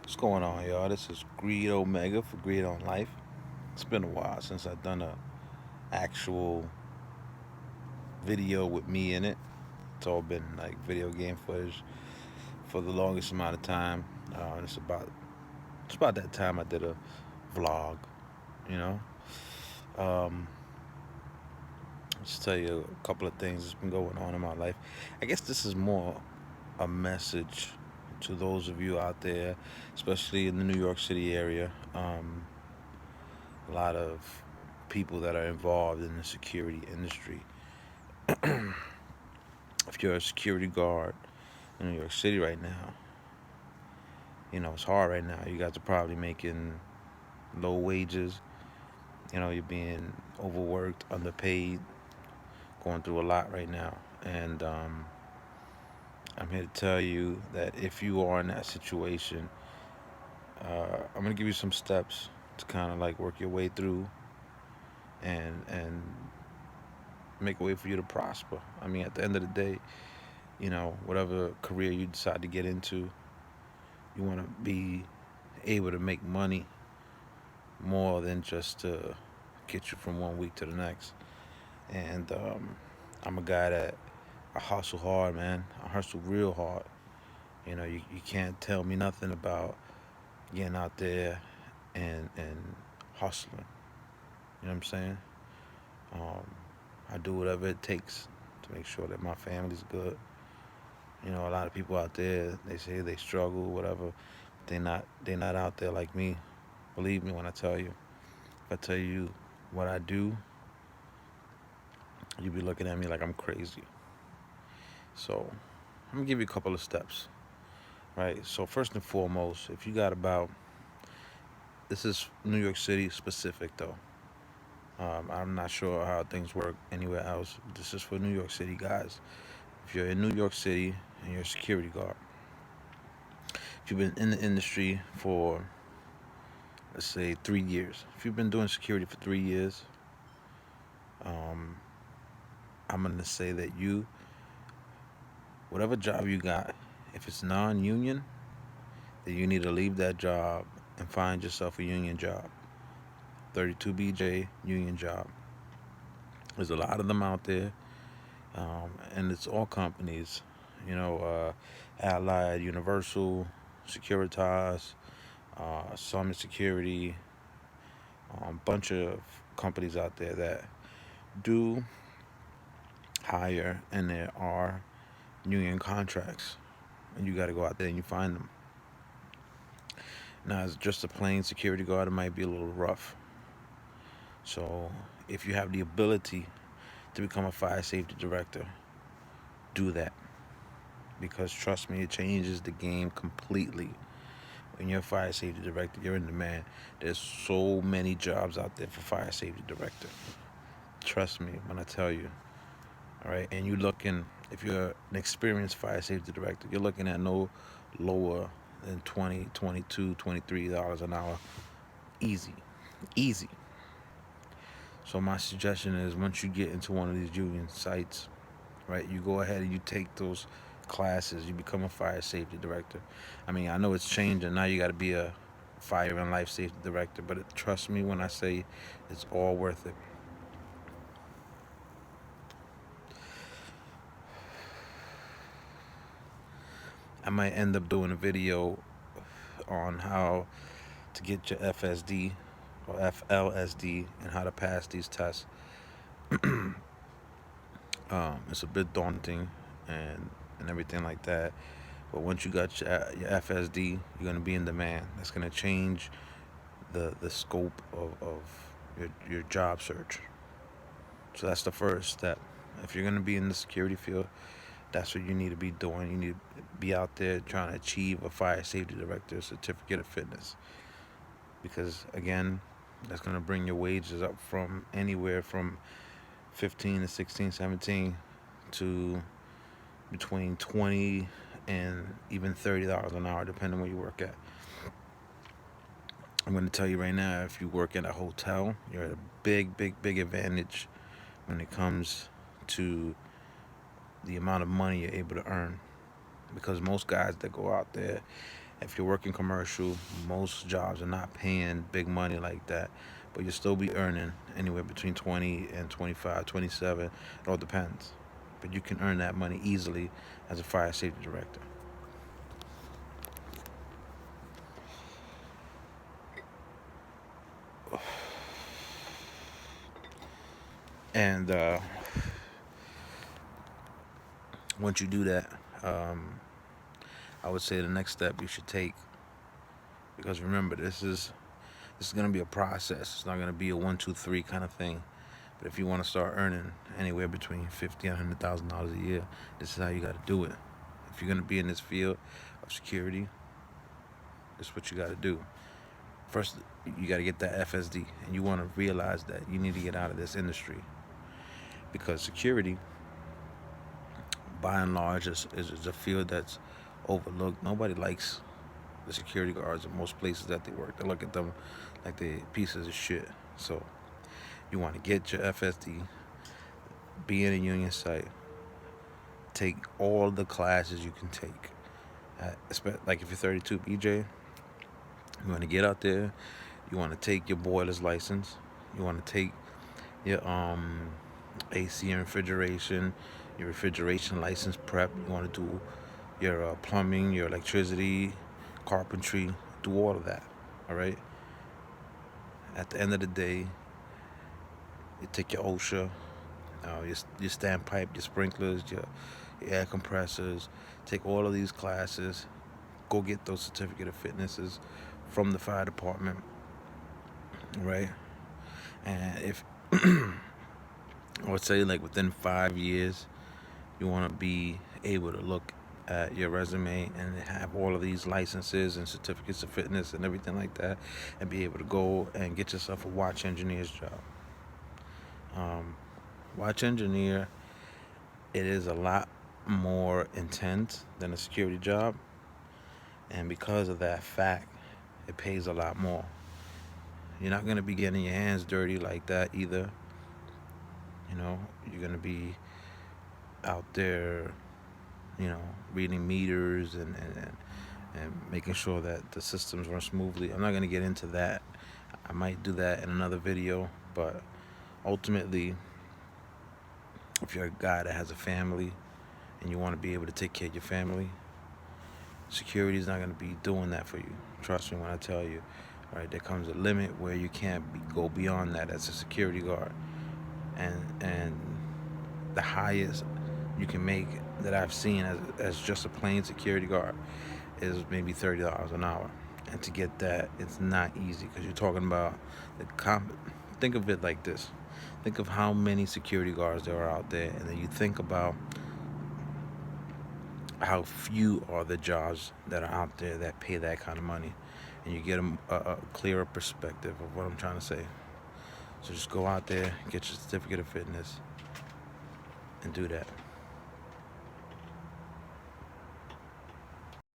What's going on, y'all? This is Greed Omega for Greed on Life. It's been a while since I've done a actual video with me in it. It's all been like video game footage for the longest amount of time. It's about that time I did a vlog. You know, um, just tell you a couple of things that's been going on in my life. I guess this is more a message to those of you out there, especially in the New York City area. A lot of people that are involved in the security industry. If you're a security guard in New York City right now, it's hard right now. You guys are probably making low wages. You're being overworked, underpaid, going through a lot right now. And I'm here to tell you that if you are in that situation, I'm going to give you some steps to kind of like work your way through and make a way for you to prosper. I mean, at the end of the day, whatever career you decide to get into, you want to be able to make money more than just to get you from one week to the next. And I'm a guy that I hustle hard, man. I hustle real hard. You can't tell me nothing about getting out there and hustling. You know what I'm saying? Um, I do whatever it takes to make sure that my family's good. A lot of people out there, they say they struggle, whatever. They're not out there like me. Believe me when I tell you. If I tell you what I do, you'll be looking at me like I'm crazy. So I'm gonna give you a couple of steps, right? So first and foremost, if you got about, this is New York City specific though. I'm not sure how things work anywhere else. This is for New York City guys. If you're in New York City and you're a security guard, if you've been in the industry for, let's say, 3 years, if you've been doing security for 3 years, um, I'm gonna say that whatever job you got, if it's non-union, then you need to leave that job and find yourself a union job. 32 BJ union job. There's a lot of them out there, and it's all companies. Allied, Universal, Securitas, Summit Security, bunch of companies out there that do hire, and there are union contracts, and you got to go out there and you find them. Now, as just a plain security guard, it might be a little rough. So, if you have the ability to become a fire safety director, do that. Because trust me, it changes the game completely. When you're a fire safety director, you're in demand. There's so many jobs out there for fire safety director. Trust me when I tell you. All right, and you're looking, if you're an experienced fire safety director, you're looking at no lower than 20, 22, $23 an hour. Easy. Easy. So my suggestion is, once you get into one of these union sites, right, you go ahead and you take those classes, you become a fire safety director. I mean, I know it's changing. Now you got to be a fire and life safety director, but trust me when I say it's all worth it. I might end up doing a video on how to get your FSD or FLSD and how to pass these tests. It's a bit daunting and everything like that. But once you got your FSD, you're gonna be in demand. That's gonna change the scope of your job search. So that's the first step. If you're gonna be in the security field, that's what you need to be doing. You need to be out there trying to achieve a fire safety director certificate of fitness. Because again, that's gonna bring your wages up from anywhere from 15 to 16, 17 to between 20 and even $30 an hour, depending where you work at. I'm going to tell you right now, if you work at a hotel, you're at a big, big, big advantage when it comes to the amount of money you're able to earn. Because most guys that go out there If you're working commercial, most jobs are not paying big money like that, but you'll still be earning anywhere between 20 and 25, 27. It all depends. But you can earn that money easily as a fire safety director. And once you do that, um, I would say the next step you should take, because remember, this is gonna be a process. It's not gonna be a 1, 2, 3 kind of thing. But if you want to start earning anywhere between $50 and $100,000 a year, this is how you got to do it. If you're gonna be in this field of security, this is what you got to do. First, you got to get that FSD, and you want to realize that you need to get out of this industry, because security, by and large, is a field that's overlooked. Nobody likes the security guards in most places that they work. They look at them like they pieces of shit. So you want to get your FSD, be in a union site, take all the classes you can take. Like if you're 32 BJ, you want to get out there. You want to take your boiler's license. You want to take your AC and refrigeration, your refrigeration license prep. You want to do your plumbing, your electricity, carpentry. Do all of that. All right. At the end of the day, you take your OSHA, your standpipe, your sprinklers, your air compressors. Take all of these classes. Go get those certificate of fitnesses from the fire department, right? And if I would say, like, within 5 years, you want to be able to look at your resume and have all of these licenses and certificates of fitness and everything like that, and be able to go and get yourself a watch engineer's job. Watch engineer, it is a lot more intense than a security job, and because of that fact, it pays a lot more. You're not going to be getting your hands dirty like that either. You're going to be out there, reading meters and making sure that the systems run smoothly. I'm not going to get into that. I might do that in another video, but ultimately, if you're a guy that has a family and you want to be able to take care of your family, security is not going to be doing that for you. Trust me when I tell you. All right, there comes a limit where you can't go beyond that as a security guard, and the highest you can make that I've seen as just a plain security guard is maybe $30 an hour. And to get that, it's not easy, because you're talking about think of it like this. Think of how many security guards there are out there, and then you think about how few are the jobs that are out there that pay that kind of money, and you get a clearer perspective of what I'm trying to say. So just go out there, get your certificate of fitness, and do that.